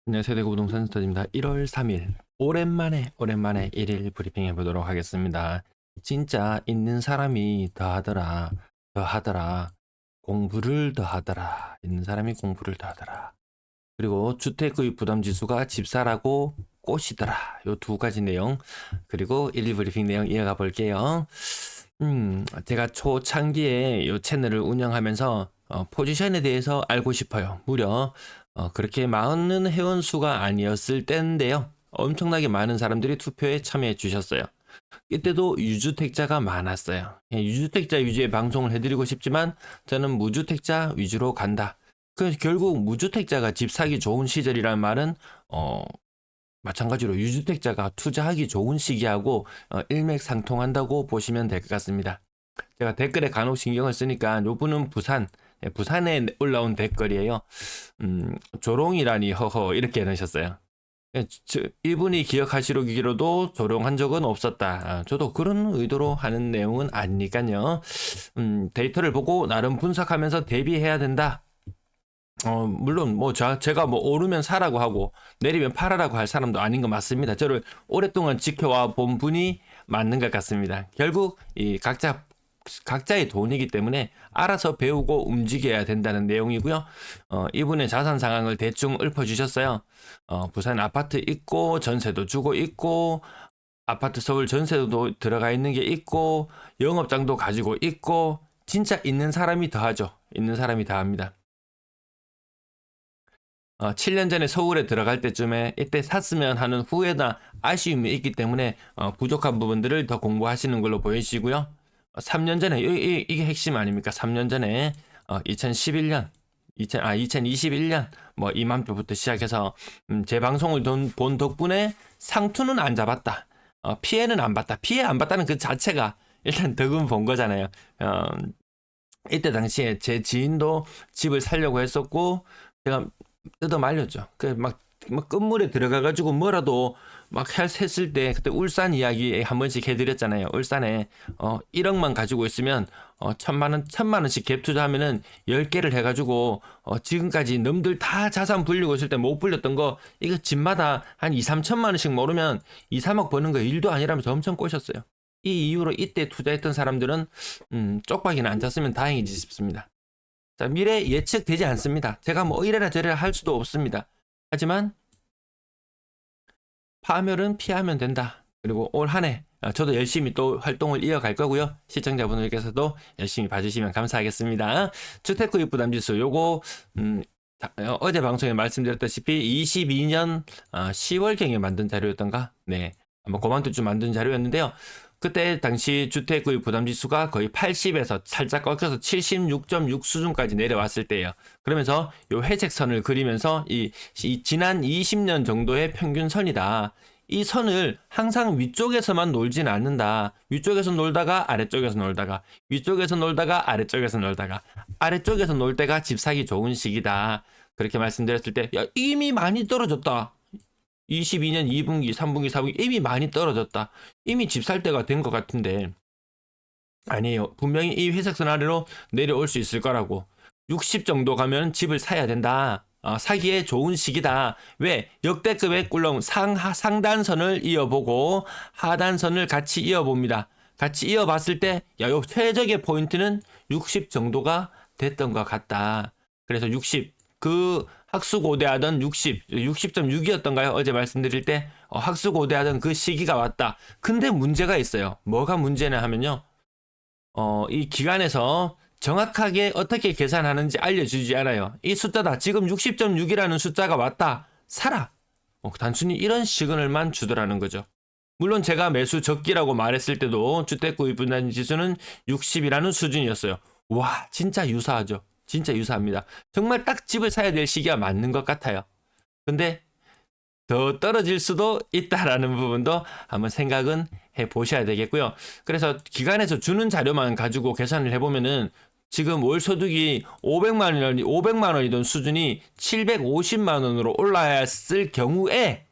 안녕하세요. 대구 부동산 스터디입니다. 1월 3일 오랜만에 일일 브리핑 해보도록 하겠습니다. 진짜 있는 사람이 더하더라. 공부를 더하더라. 있는 사람이 공부를 더하더라. 그리고 주택의 부담지수가 집사라고 꼬시더라. 요 두 가지 내용, 그리고 일일 브리핑 내용 이어가 볼게요. 제가 초창기에 요 채널을 운영하면서 포지션에 대해서 알고 싶어요. 무려 그렇게 많은 회원수가 아니었을 때인데요. 엄청나게 많은 사람들이 투표에 참여해 주셨어요. 이때도 유주택자가 많았어요. 유주택자 위주의 방송을 해드리고 싶지만 저는 무주택자 위주로 간다. 결국 무주택자가 집 사기 좋은 시절이라는 말은 마찬가지로 유주택자가 투자하기 좋은 시기하고 일맥상통한다고 보시면 될 것 같습니다. 제가 댓글에 간혹 신경을 쓰니까 요분은 부산에 올라온 댓글이에요. 조롱이라니 허허 이렇게 넣으셨어요. 이분이 기억하시기로도 조롱한 적은 없었다. 저도 그런 의도로 하는 내용은 아니니까요. 데이터를 보고 나름 분석하면서 대비해야 된다. 물론 제가 오르면 사라고 하고 내리면 팔아라고 할 사람도 아닌 거 맞습니다. 저를 오랫동안 지켜와 본 분이 맞는 것 같습니다. 결국 이 각자의 돈이기 때문에 알아서 배우고 움직여야 된다는 내용이고요. 이분의 자산 상황을 대충 읊어주셨어요. 부산 아파트 있고 전세도 주고 있고 아파트 서울 전세도 들어가 있는 게 있고 영업장도 가지고 있고 진짜 있는 사람이 더하죠. 있는 사람이 더합니다. 7년 전에 서울에 들어갈 때쯤에 이때 샀으면 하는 후회나 아쉬움이 있기 때문에 부족한 부분들을 더 공부하시는 걸로 보이시고요. 3년 전에 이게 핵심 아닙니까? 3년 전에 2011년 2021년 이맘때부터 시작해서 제 방송을 본 덕분에 상투는 안 잡았다. 피해는 안 봤다. 피해 안 봤다는 그 자체가 일단 덕은 본 거잖아요. 이때 당시에 제 지인도 집을 살려고 했었고 제가 뜯어 말렸죠. 막 끝물에 들어가가지고 뭐라도 막 했을 때 그때 울산 이야기 한 번씩 해드렸잖아요. 울산에 1억만 가지고 있으면 천만 원씩 갭 투자하면은 10개를 해가지고 지금까지 남들 다 자산 불리고 있을 때 못 불렸던 거 이거 집마다 한 2, 3천만 원씩 모르면 2, 3억 버는 거 일도 아니라면서 엄청 꼬셨어요. 이 이후로 이때 투자했던 사람들은 쪽박이나 안 잤으면 다행이지 싶습니다. 자, 미래 예측되지 않습니다. 제가 이래라 저래라 할 수도 없습니다. 하지만 파멸은 피하면 된다. 그리고 올 한 해 저도 열심히 또 활동을 이어갈 거고요. 시청자분들께서도 열심히 봐주시면 감사하겠습니다. 주택구입 부담지수 요거 어제 방송에 말씀드렸다시피 22년 10월경에 만든 자료였던가? 네. 아마 그만두쯤 만든 자료였는데요. 그때 당시 주택구입 부담지수가 거의 80에서 살짝 꺾여서 76.6 수준까지 내려왔을 때예요. 그러면서 요 회색 선을 그리면서 이 지난 20년 정도의 평균선이다. 이 선을 항상 위쪽에서만 놀진 않는다. 위쪽에서 놀다가 아래쪽에서 놀다가 위쪽에서 놀다가 아래쪽에서 놀다가 아래쪽에서 놀 때가 집 사기 좋은 시기다. 그렇게 말씀드렸을 때 야, 이미 많이 떨어졌다. 22년 2분기, 3분기, 4분기 이미 많이 떨어졌다. 이미 집 살 때가 된 것 같은데 아니에요. 분명히 이 회색선 아래로 내려올 수 있을 거라고. 60 정도 가면 집을 사야 된다. 사기에 좋은 시기다. 왜? 역대급의 꿀렁 상단선을 이어보고 하단선을 같이 이어봅니다. 같이 이어봤을 때, 요 최적의 포인트는 60 정도가 됐던 것 같다. 그래서 60, 학수고대하던 60.6이었던가요? 어제 말씀드릴 때, 학수고대하던 그 시기가 왔다. 근데 문제가 있어요. 뭐가 문제냐 하면요. 이 기관에서 정확하게 어떻게 계산하는지 알려주지 않아요. 이 숫자다. 지금 60.6이라는 숫자가 왔다. 사라. 단순히 이런 시그널만 주더라는 거죠. 물론 제가 매수 적기라고 말했을 때도 주택구입 분단 지수는 60이라는 수준이었어요. 와, 진짜 유사하죠. 진짜 유사합니다. 정말 딱 집을 사야 될 시기가 맞는 것 같아요. 근데 더 떨어질 수도 있다라는 부분도 한번 생각은 해 보셔야 되겠고요. 그래서 기관에서 주는 자료만 가지고 계산을 해보면은 지금 월 소득이 500만 원이던 수준이 750만 원으로 올라왔을 경우에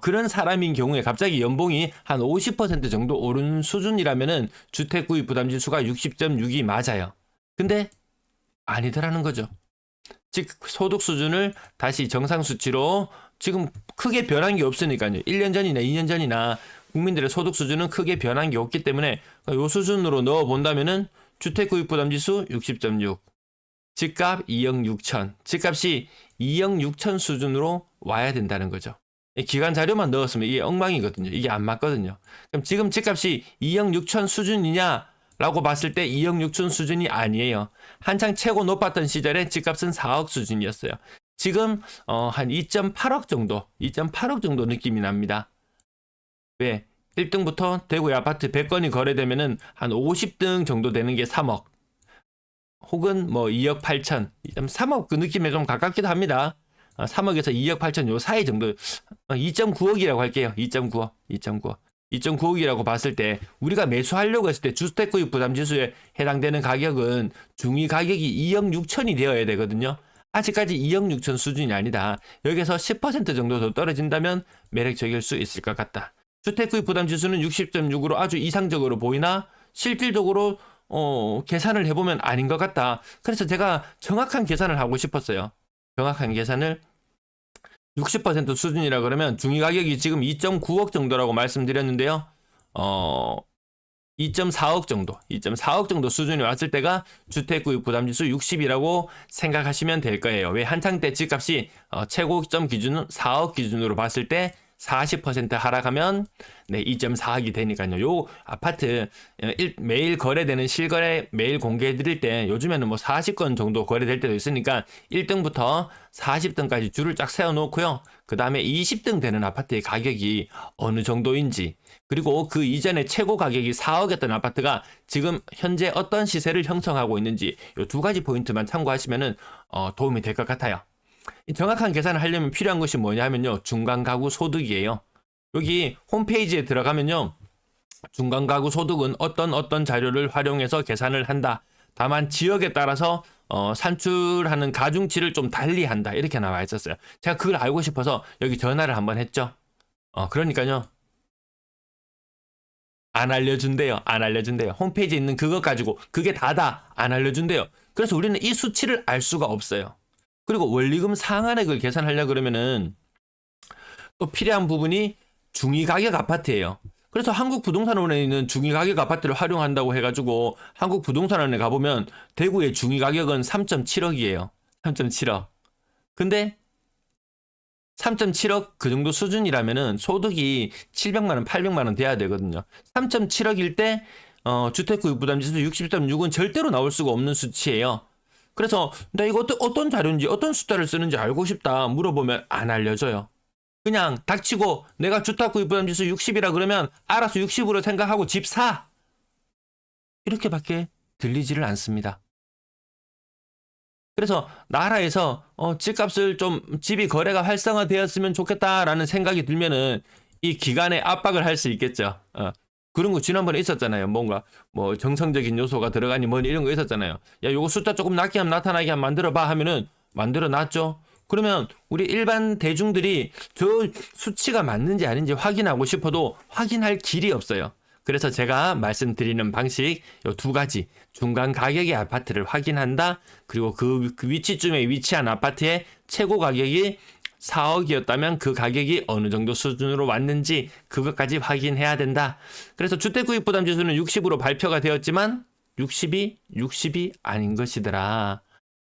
그런 사람인 경우에 갑자기 연봉이 한 50% 정도 오른 수준이라면은 주택 구입 부담 지수가 60.6이 맞아요. 근데 아니더라는 거죠. 즉 소득 수준을 다시 정상 수치로 지금 크게 변한 게 없으니까요. 1년 전이나 2년 전이나 국민들의 소득 수준은 크게 변한 게 없기 때문에 이 수준으로 넣어 본다면은 주택구입부담지수 60.6, 집값 2억 6천, 집값이 2억 6천 수준으로 와야 된다는 거죠. 기간 자료만 넣었으면 이게 엉망이거든요. 이게 안 맞거든요. 그럼 지금 집값이 2억 6천 수준이냐라고 봤을 때 2억 6천 수준이 아니에요. 한창 최고 높았던 시절에 집값은 4억 수준이었어요. 지금 한 2.8억 정도, 2.8억 정도 느낌이 납니다. 왜? 1등부터 대구의 아파트 100건이 거래되면은 한 50등 정도 되는 게 3억. 혹은 뭐 2억 8천, 3억 그 느낌에 좀 가깝기도 합니다. 3억에서 2억 8천 요 사이 정도, 2.9억이라고 할게요. 2.9억, 2.9억. 2.9억이라고 봤을 때 우리가 매수하려고 했을 때 주택구입 부담지수에 해당되는 가격은 중위 가격이 2억 6천이 되어야 되거든요. 아직까지 2억 6천 수준이 아니다. 여기서 10% 정도 더 떨어진다면 매력적일 수 있을 것 같다. 주택구입 부담지수는 60.6으로 아주 이상적으로 보이나 실질적으로 계산을 해보면 아닌 것 같다. 그래서 제가 정확한 계산을 하고 싶었어요. 정확한 계산을 60% 수준이라 그러면 중위 가격이 지금 2.9억 정도라고 말씀드렸는데요. 2.4억 정도, 2.4억 정도 수준이 왔을 때가 주택구입 부담지수 60이라고 생각하시면 될 거예요. 왜? 한창 때 집값이 최고점 기준은 4억 기준으로 봤을 때 40% 하락하면 2.4억이 되니까요. 요 아파트 매일 거래되는 실거래 매일 공개해 드릴 때 요즘에는 뭐 40건 정도 거래될 때도 있으니까 1등부터 40등까지 줄을 쫙 세워 놓고요. 그 다음에 20등 되는 아파트의 가격이 어느 정도인지, 그리고 그 이전에 최고 가격이 4억이었던 아파트가 지금 현재 어떤 시세를 형성하고 있는지 이 두 가지 포인트만 참고하시면 도움이 될 것 같아요. 정확한 계산을 하려면 필요한 것이 뭐냐면요, 중간 가구 소득이에요. 여기 홈페이지에 들어가면요, 중간 가구 소득은 어떤 자료를 활용해서 계산을 한다. 다만 지역에 따라서 산출하는 가중치를 좀 달리 한다. 이렇게 나와 있었어요. 제가 그걸 알고 싶어서 여기 전화를 한번 했죠. 그러니까요, 안 알려준대요. 안 알려준대요. 홈페이지에 있는 그것 가지고 그게 다다 안 알려준대요. 그래서 우리는 이 수치를 알 수가 없어요. 그리고 원리금 상한액을 계산하려 그러면은 또 필요한 부분이 중위가격 아파트예요. 그래서 한국부동산원에 있는 중위가격 아파트를 활용한다고 해가지고 한국부동산원에 가보면 대구의 중위가격은 3.7억이에요. 3.7억. 근데 3.7억 그 정도 수준이라면은 소득이 700만 원, 800만 원 돼야 되거든요. 3.7억일 때 주택구입 부담지수 60.6은 절대로 나올 수가 없는 수치예요. 그래서 나 이거 어떤 자료인지 어떤 숫자를 쓰는지 알고 싶다 물어보면 안 알려줘요. 그냥 닥치고 내가 주택구입 부담지수 60이라 그러면 알아서 60으로 생각하고 집 사! 이렇게밖에 들리지를 않습니다. 그래서 나라에서 집값을 좀 집이 거래가 활성화되었으면 좋겠다라는 생각이 들면은 이 기간에 압박을 할 수 있겠죠. 그런 거 지난번에 있었잖아요. 뭔가 뭐 정성적인 요소가 들어가니 뭐 이런 거 있었잖아요. 야, 요거 숫자 조금 낮게 하면 나타나게 한번 만들어봐 하면은 만들어 놨죠. 그러면 우리 일반 대중들이 저 수치가 맞는지 아닌지 확인하고 싶어도 확인할 길이 없어요. 그래서 제가 말씀드리는 방식 요 두 가지, 중간 가격의 아파트를 확인한다. 그리고 그 위치쯤에 위치한 아파트의 최고 가격이 4억이었다면 그 가격이 어느 정도 수준으로 왔는지 그것까지 확인해야 된다. 그래서 주택구입부담지수는 60으로 발표가 되었지만 60이 아닌 것이더라.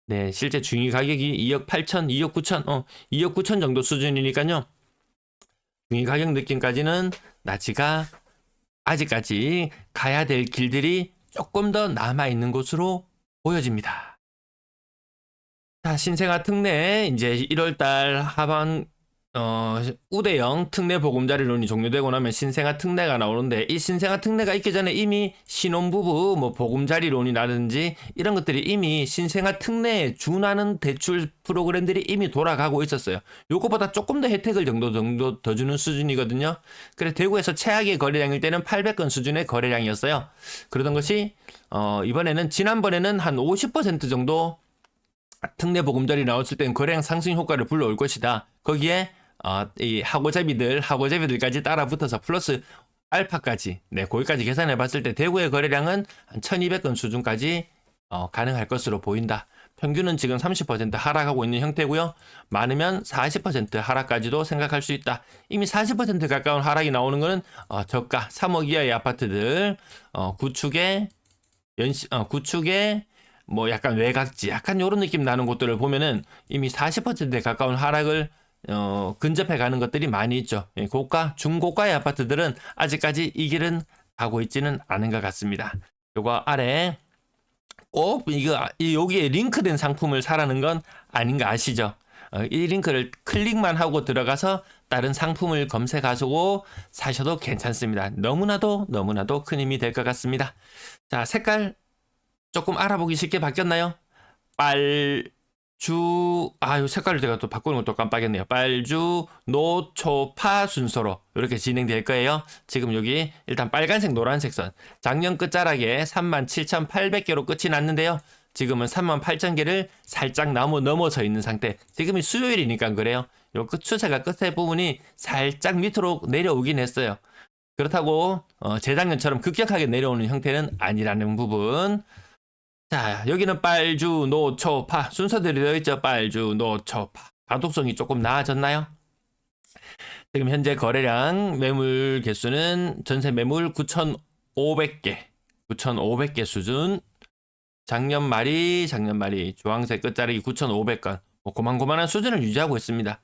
네, 실제 중위 가격이 2억 8천, 2억 9천, 2억 9천 정도 수준이니까요. 중위 가격 느낌까지는 나치가 아직까지 가야 될 길들이 조금 더 남아있는 곳으로 보여집니다. 자, 신생아 특례 이제 1월달 하반 우대형 특례 보금자리론이 종료되고 나면 신생아 특례가 나오는데, 이 신생아 특례가 있기 전에 이미 신혼부부 뭐 보금자리론이라든지 이런 것들이 이미 신생아 특례에 준하는 대출 프로그램들이 이미 돌아가고 있었어요. 요거보다 조금 더 혜택을 정도 더 주는 수준이거든요. 그래서 대구에서 최악의 거래량일 때는 800건 수준의 거래량이었어요. 그러던 것이 이번에는, 지난번에는 한 50% 정도 특례 보금자리 나왔을 때는 거래량 상승 효과를 불러올 것이다. 거기에 이 하고제비들까지 따라 붙어서 플러스 알파까지, 거기까지 계산해 봤을 때 대구의 거래량은 한 1200건 수준까지 가능할 것으로 보인다. 평균은 지금 30% 하락하고 있는 형태고요. 많으면 40% 하락까지도 생각할 수 있다. 이미 40% 가까운 하락이 나오는 거는 저가 3억 이하의 아파트들 구축에 구축에 뭐 약간 외곽지 약간 요런 느낌 나는 곳들을 보면은 이미 40%에 가까운 하락을 근접해 가는 것들이 많이 있죠. 고가, 중고가의 아파트들은 아직까지 이 길은 가고 있지는 않은 것 같습니다. 요거 아래 꼭 여기에 링크된 상품을 사라는 건 아닌 거 아시죠? 이 링크를 클릭만 하고 들어가서 다른 상품을 검색하시고 사셔도 괜찮습니다. 너무나도 큰 힘이 될 것 같습니다. 자, 색깔 조금 알아보기 쉽게 바뀌었나요? 요 색깔을 제가 또 바꾸는 것도 깜빡했네요. 빨주, 노, 초, 파 순서로 이렇게 진행될 거예요. 지금 여기 일단 빨간색, 노란색 선. 작년 끝자락에 37,800개로 끝이 났는데요. 지금은 38,000개를 살짝 넘어서 있는 상태. 지금이 수요일이니까 그래요. 요 끝 추세가 끝에 부분이 살짝 밑으로 내려오긴 했어요. 그렇다고 재작년처럼 급격하게 내려오는 형태는 아니라는 부분. 자, 여기는 빨주, 노, 초, 파 순서대로 되어 있죠. 빨주, 노, 초, 파. 가독성이 조금 나아졌나요? 지금 현재 거래량 매물 개수는 전세 매물 9,500개 9,500개 수준. 작년 말이 주황색 끝자락이 9,500건 고만고만한 수준을 유지하고 있습니다.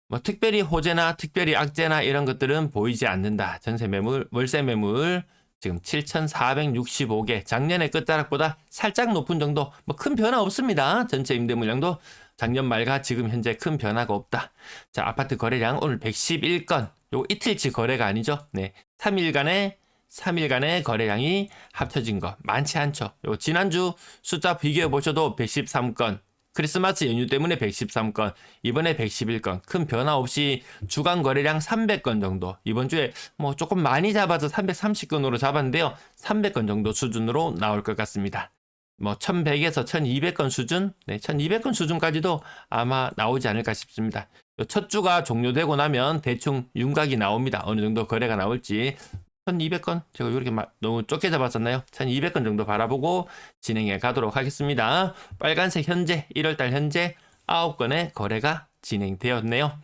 뭐 특별히 호재나 특별히 악재나 이런 것들은 보이지 않는다. 전세 매물, 월세 매물 지금 7,465개, 작년의 끝자락보다 살짝 높은 정도, 뭐 큰 변화 없습니다. 전체 임대 물량도 작년 말과 지금 현재 큰 변화가 없다. 자, 아파트 거래량 오늘 111건. 요 이틀치 거래가 아니죠. 네. 3일간의 거래량이 합쳐진 거 많지 않죠. 요 지난주 숫자 비교해 보셔도 113건. 크리스마스 연휴 때문에 113건, 이번에 111건, 큰 변화 없이 주간 거래량 300건 정도. 이번 주에 뭐 조금 많이 잡아서 330건으로 잡았는데요. 300건 정도 수준으로 나올 것 같습니다. 뭐 1100에서 1200건 수준, 네, 1200건 수준까지도 아마 나오지 않을까 싶습니다. 첫 주가 종료되고 나면 대충 윤곽이 나옵니다. 어느 정도 거래가 나올지. 1200건? 제가 이렇게 너무 좁게 잡았었나요? 1200건 정도 바라보고 진행해 가도록 하겠습니다. 빨간색 현재 1월달 현재 9건의 거래가 진행되었네요.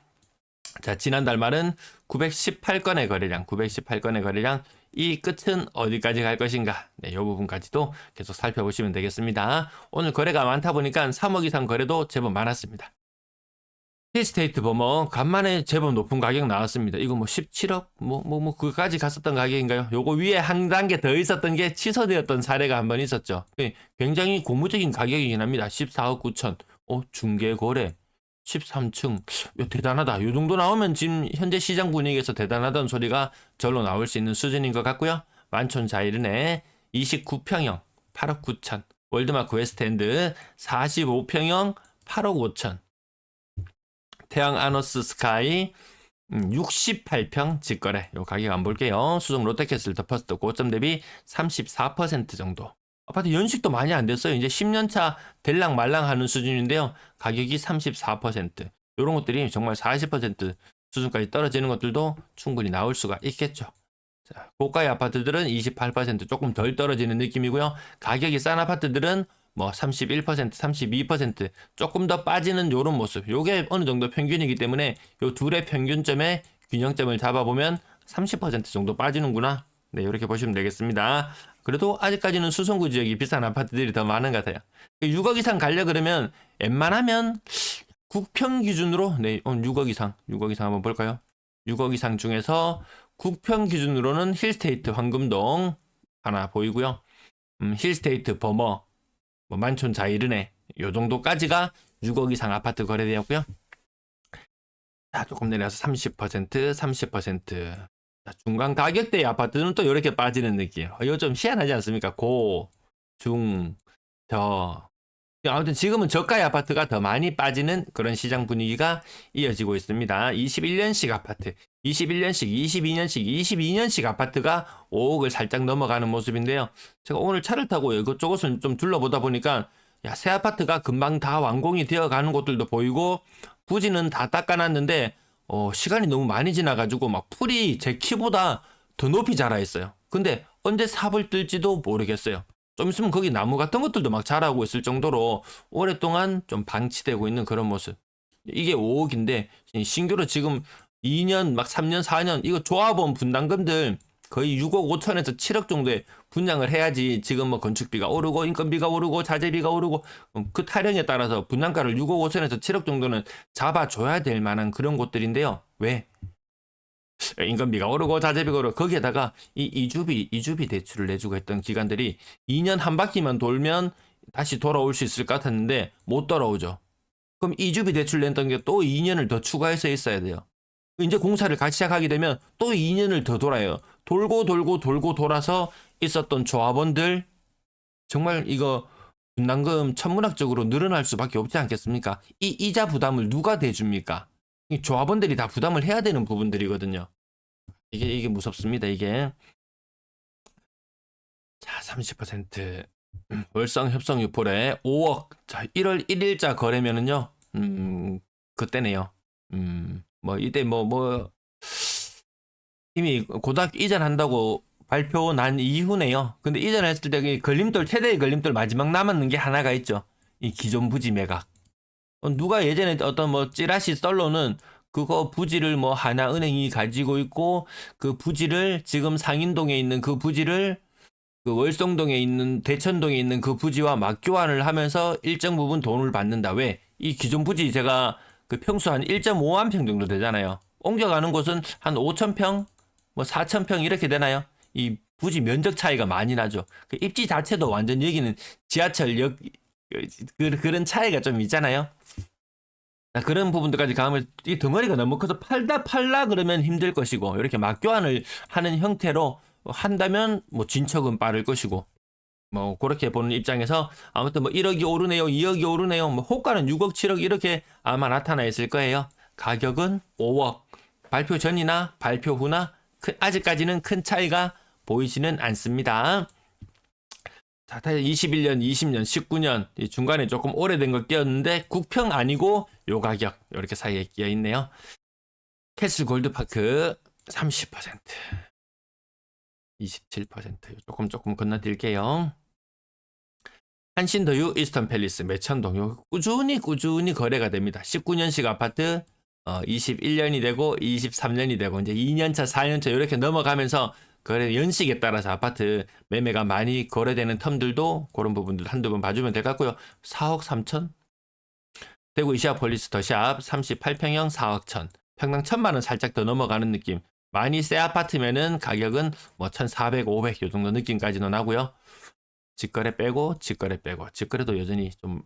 자, 지난달 말은 918건의 거래량, 이 끝은 어디까지 갈 것인가? 네, 이 부분까지도 계속 살펴보시면 되겠습니다. 오늘 거래가 많다 보니까 3억 이상 거래도 제법 많았습니다. 힐스테이트 버머 간만에 제법 높은 가격 나왔습니다. 이거 뭐 17억 그까지 갔었던 가격인가요? 요거 위에 한 단계 더 있었던 게 취소되었던 사례가 한 번 있었죠. 굉장히 고무적인 가격이긴 합니다. 14억 9천. 중개 거래 13층. 대단하다. 요 정도 나오면 지금 현재 시장 분위기에서 대단하다는 소리가 절로 나올 수 있는 수준인 것 같고요. 만촌 자이른에 29평형 8억 9천. 월드마크 웨스트엔드 45평형 8억 5천. 태양 아너스 스카이 68평 직거래. 요 가격 안 볼게요. 수성 롯데캐슬 더 퍼스트 고점 대비 34% 정도. 아파트 연식도 많이 안 됐어요. 이제 10년차 될랑 말랑 하는 수준인데요. 가격이 34%. 이런 것들이 정말 40% 수준까지 떨어지는 것들도 충분히 나올 수가 있겠죠. 자, 고가의 아파트들은 28% 조금 덜 떨어지는 느낌이고요. 가격이 싼 아파트들은 뭐 31%, 32% 조금 더 빠지는 요런 모습. 요게 어느 정도 평균이기 때문에 요 둘의 평균점의 균형점을 잡아보면 30% 정도 빠지는구나. 네, 이렇게 보시면 되겠습니다. 그래도 아직까지는 수성구 지역이 비싼 아파트들이 더 많은 것 같아요. 6억 이상 가려 그러면 웬만하면 국평 기준으로 6억 이상 한번 볼까요? 6억 이상 중에서 국평 기준으로는 힐스테이트 황금동 하나 보이고요. 힐스테이트 버머 만촌 자이른에 요 정도까지가 6억 이상 아파트 거래되었고요. 자, 조금 내려서 30%. 자, 중간 가격대의 아파트는 또 이렇게 빠지는 느낌. 이거 좀 희한하지 않습니까? 고, 중, 저. 아무튼 지금은 저가의 아파트가 더 많이 빠지는 그런 시장 분위기가 이어지고 있습니다. 21년식 아파트, 21년식, 22년식 아파트가 5억을 살짝 넘어가는 모습인데요. 제가 오늘 차를 타고 이것저것을 좀 둘러보다 보니까 새 아파트가 금방 다 완공이 되어 가는 곳들도 보이고 부지는 다 닦아놨는데 시간이 너무 많이 지나가지고 막 풀이 제 키보다 더 높이 자라 있어요. 근데 언제 삽을 뜰지도 모르겠어요. 좀 있으면 거기 나무 같은 것들도 막 자라고 있을 정도로 오랫동안 좀 방치되고 있는 그런 모습. 이게 5억인데 신규로 지금 2년 막 3년 4년 이거 조합원 분담금들 거의 6억 5천에서 7억 정도의 분양을 해야지 지금 뭐 건축비가 오르고 인건비가 오르고 자재비가 오르고 그 타령에 따라서 분양가를 6억 5천에서 7억 정도는 잡아줘야 될 만한 그런 곳들인데요. 왜? 인건비가 오르고 자재비가 오르고 거기에다가 이 이주비 대출을 내주고 했던 기관들이 2년 한 바퀴만 돌면 다시 돌아올 수 있을 것 같았는데 못 돌아오죠. 그럼 이주비 대출 냈던 게 또 2년을 더 추가해서 있어야 돼요. 이제 공사를 같이 시작하게 되면 또 2년을 더 돌아요. 돌고 돌아서 있었던 조합원들 정말 이거 분담금 천문학적으로 늘어날 수밖에 없지 않겠습니까? 이 이자 부담을 누가 대줍니까? 이 조합원들이 다 부담을 해야 되는 부분들이거든요. 이게 무섭습니다. 이게 자 30% 월성 협성 유포래 5억 자 1월 1일자 거래면은요 그때네요. 뭐 이때 뭐 이미 고등학교 이전한다고 발표 난 이후네요. 근데 이전했을 때 걸림돌 최대의 걸림돌 마지막 남았는 게 하나가 있죠. 이 기존 부지 매각. 누가 예전에 어떤 뭐 찌라시 썰로는 그거 부지를 뭐 하나은행이 가지고 있고 그 부지를 지금 상인동에 있는 그 부지를 그 월성동에 있는 대천동에 있는 그 부지와 맞교환을 하면서 일정 부분 돈을 받는다. 왜? 이 기존 부지 제가 그 평수 한 1.5만 평 정도 되잖아요. 옮겨가는 곳은 한 5,000평, 뭐 4,000평 이렇게 되나요? 이 부지 면적 차이가 많이 나죠. 그 입지 자체도 완전 여기는 지하철역 그런 차이가 좀 있잖아요. 그런 부분들까지 가면 이 덩어리가 너무 커서 팔라 그러면 힘들 것이고 이렇게 맞교환을 하는 형태로 한다면 뭐 진척은 빠를 것이고 뭐 그렇게 보는 입장에서 아무튼 뭐 1억이 오르네요, 2억이 오르네요, 뭐 호가는 6억, 7억 이렇게 아마 나타나 있을 거예요. 가격은 5억. 발표 전이나 발표 후나 아직까지는 큰 차이가 보이지는 않습니다. 자, 21년, 20년, 19년 중간에 조금 오래된 거 끼었는데 국평 아니고 요 가격 이렇게 사이에 끼어 있네요. 캐슬 골드파크 30%, 27% 조금 건너뛸게요. 한신더유 이스턴 팰리스 매천동 요 꾸준히 거래가 됩니다. 19년식 아파트 21년이 되고 23년이 되고 이제 2년차, 4년차 이렇게 넘어가면서 거래 연식에 따라서 아파트 매매가 많이 거래되는 텀들도 그런 부분들 한두 번 봐주면 될 것 같고요. 4억 3천 대구 이시아폴리스 더샵 38평형 4억 1천 평당 1,000만 원 살짝 더 넘어가는 느낌. 많이 새 아파트면은 가격은 뭐 1,400, 500 요 정도 느낌까지는 나고요. 직거래 빼고 직거래도 여전히 좀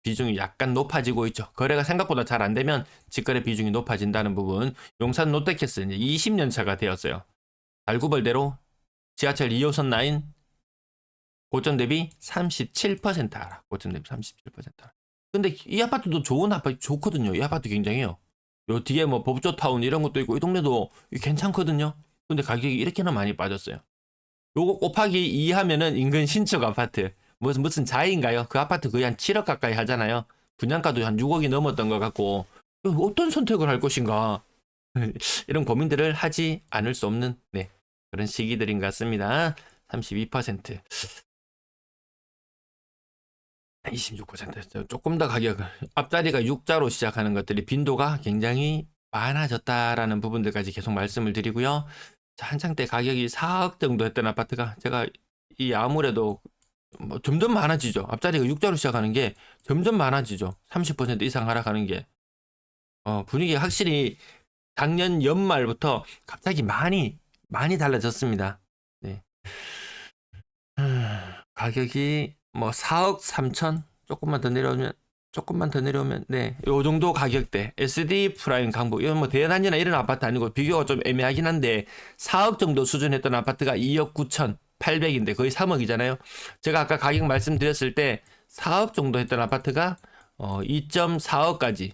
비중이 약간 높아지고 있죠. 거래가 생각보다 잘 안 되면 직거래 비중이 높아진다는 부분. 용산 롯데캐스 이제 20년 차가 되었어요. 달구벌대로 지하철 2호선 라인 고점 대비 37% 알아. 고점 대비 37% 알아. 근데 이 아파트도 좋은 아파트 좋거든요. 이 아파트 굉장해요. 요 뒤에 뭐 법조타운 이런 것도 있고 이 동네도 괜찮거든요. 근데 가격이 이렇게나 많이 빠졌어요. 요거 곱하기 2 하면은 인근 신축 아파트 무슨 자이인가요? 그 아파트 거의 한 7억 가까이 하잖아요. 분양가도 한 6억이 넘었던 것 같고 어떤 선택을 할 것인가 이런 고민들을 하지 않을 수 없는 그런 시기들인 것 같습니다. 32%, 26% 조금 더 가격을 앞자리가 6자로 시작하는 것들이 빈도가 굉장히 많아졌다라는 부분들까지 계속 말씀을 드리고요. 자, 한창 때 가격이 4억 정도 했던 아파트가 제가 이 아무래도 뭐 점점 많아지죠. 앞자리가 6자로 시작하는 게 점점 많아지죠. 30% 이상 하락하는 게 분위기가 확실히 작년 연말부터 갑자기 많이 달라졌습니다. 네. 가격이 뭐 4억 3천 조금만 더 내려오면 요 정도 가격대 SD 프라임 강북 이건 뭐 대단지나 이런 아파트 아니고 비교가 좀 애매하긴 한데 4억 정도 수준했던 아파트가 2억 9천 8백인데 거의 3억이잖아요. 제가 아까 가격 말씀드렸을 때 4억 정도 했던 아파트가 2.4억까지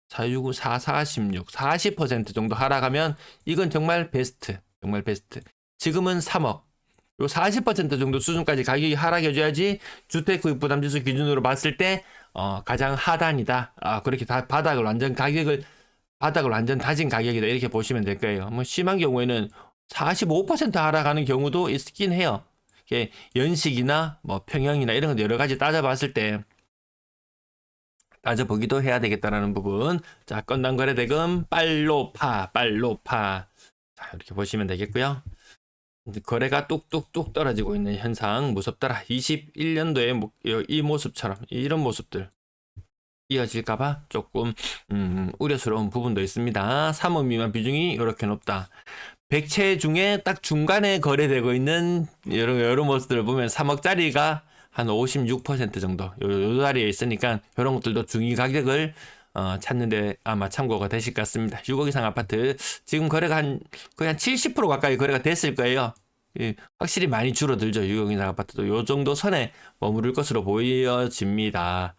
469, 446, 40% 정도 하락하면 이건 정말 베스트. 지금은 3억. 요 40% 정도 수준까지 가격이 하락해줘야지 주택구입부담지수 기준으로 봤을 때 가장 하단이다. 그렇게 바닥을 완전 다진 가격이다. 이렇게 보시면 될 거예요. 뭐 심한 경우에는 45% 하락하는 경우도 있긴 해요. 이게 연식이나 뭐 평형이나 이런 것 여러 가지 따져봤을 때 따져보기도 해야 되겠다라는 부분. 자, 건당 거래 대금 빨로파. 자, 이렇게 보시면 되겠고요. 거래가 뚝뚝뚝 떨어지고 있는 현상 무섭더라. 21년도에 이 모습처럼 이런 모습들 이어질까봐 조금 우려스러운 부분도 있습니다. 3억 미만 비중이 이렇게 높다. 백채 중에 딱 중간에 거래되고 있는 여러 모습들을 보면 3억짜리가 한 56% 정도 요 자리에 있으니까 이런 것들도 중위 가격을 찾는데 아마 참고가 되실 것 같습니다. 6억 이상 아파트 지금 거래가 거의 한 70% 가까이 거래가 됐을 거예요. 확실히 많이 줄어들죠. 6억 이상 아파트도 요 정도 선에 머무를 것으로 보여집니다.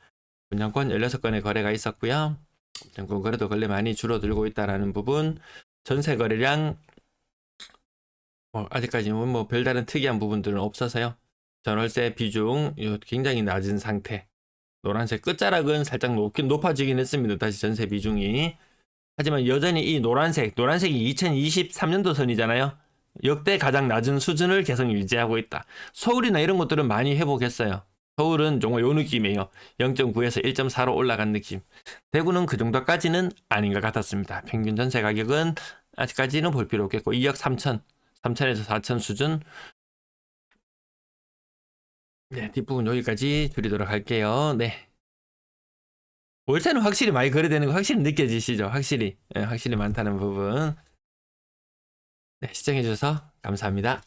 분양권 16건의 거래가 있었고요. 분양권 거래도 원래 많이 줄어들고 있다라는 부분. 전세 거래량 아직까지는 뭐 별다른 특이한 부분들은 없어서요. 전월세 비중 굉장히 낮은 상태. 노란색 끝자락은 살짝 높아지긴 했습니다. 다시 전세 비중이. 하지만 여전히 이 노란색이 2023년도 선이잖아요. 역대 가장 낮은 수준을 계속 유지하고 있다. 서울이나 이런 것들은 많이 회복했어요. 서울은 정말 요 느낌이에요. 0.9에서 1.4로 올라간 느낌. 대구는 그 정도까지는 아닌 것 같았습니다. 평균 전세 가격은 아직까지는 볼 필요 없겠고 2억 3천, 3천에서 4천 수준. 네, 뒷부분 여기까지 드리도록 할게요. 네. 월세는 확실히 많이 거래되는 거 확실히 느껴지시죠? 확실히. 네, 확실히 많다는 부분. 네, 시청해주셔서 감사합니다.